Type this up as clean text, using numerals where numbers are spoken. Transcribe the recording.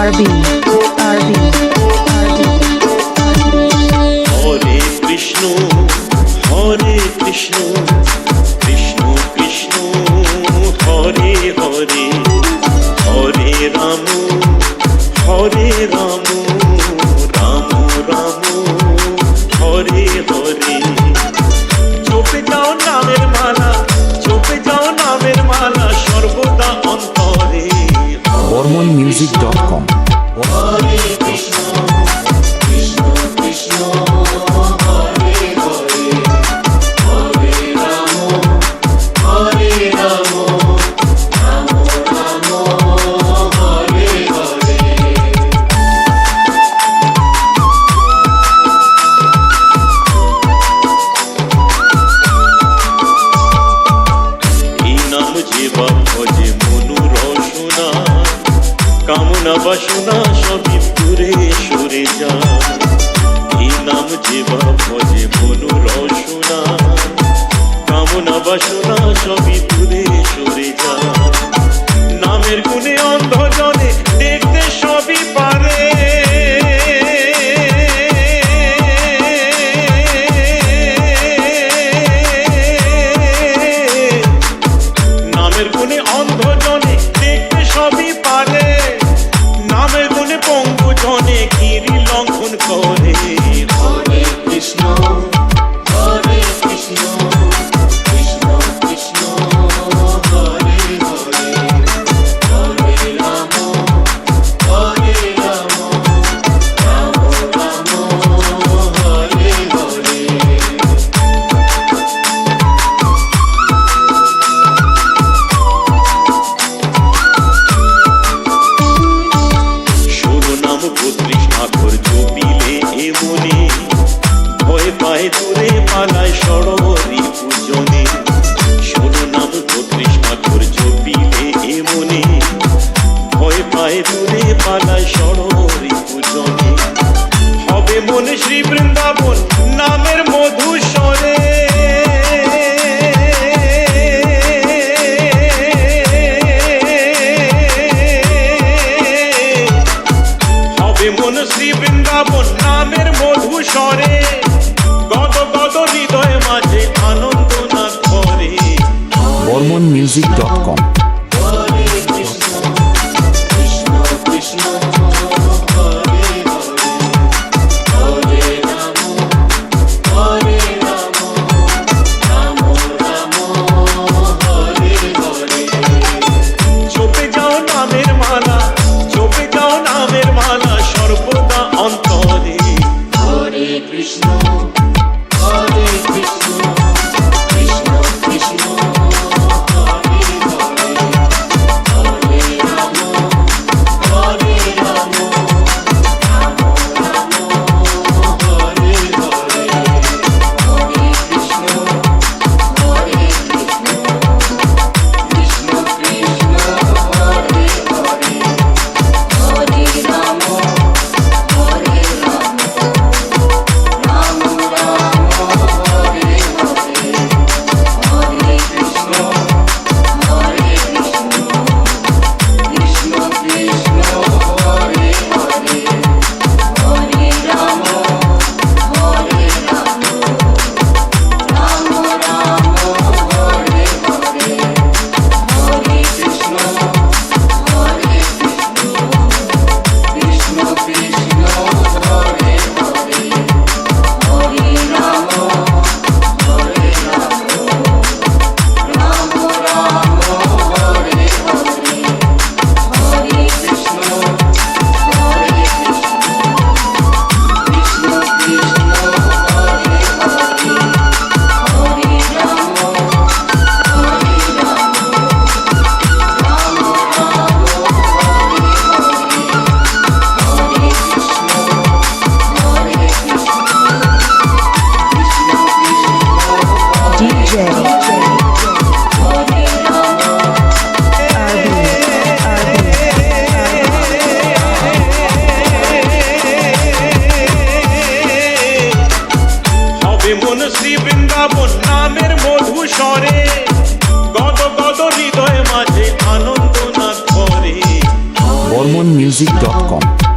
RB Hare Krishna Krishna Krishna Hare Hare Hare Rama Rama Rama Hare Hare জপে যাও নামের মালা সর্বদা অন্তরে BormonMusic.com Hare Krishna Krishna Krishna Hare Hare Hare Rama Rama Rama Hare Hare এই নাম যে ভজে মনু রসনা কামনা বাসনা সবই দূরে সরে যায় এই নাম যে ভজে মনু রসনা কামনা বাসনা সবই দূরে সরে যায় নামের গুণে অন্ধজনে দেখতে সবই পারে নামের গুণে অন্ধজনে দেখতে সবই পারে নামের গুণে পঙ্গু জনে গিরি লঙ্ঘন করে হরে কৃষ্ণ কৃষ্ণ কৃষ্ণ হরে হরে হরে রাম রাম রাম হরে হরে শিরোনাম 32 আখর জপিলে এ মনে ভয় পায় দূরে পালায় সররি পূজনে শিরোনাম 32 আখর জপিলে এ মনে ভয় পায় দূরে পালায় সররি পূজনে হবে মনে শ্রী বৃন্দাবন নামের মধু স্বরে মন শ্রী বৃন্দাবন নামের মধু স্বরে গদ গদ হৃদয় মাঝে আনন্দ না করে BormonMusic.com হরে কৃষ্ণ কৃষ্ণ কৃষ্ণ হরে হরে হরে রাম রাম রাম হরে হরে জপে যাও নামের মালা সর্বদা অন্তরে হরে কৃষ্ণ hormonmusic.com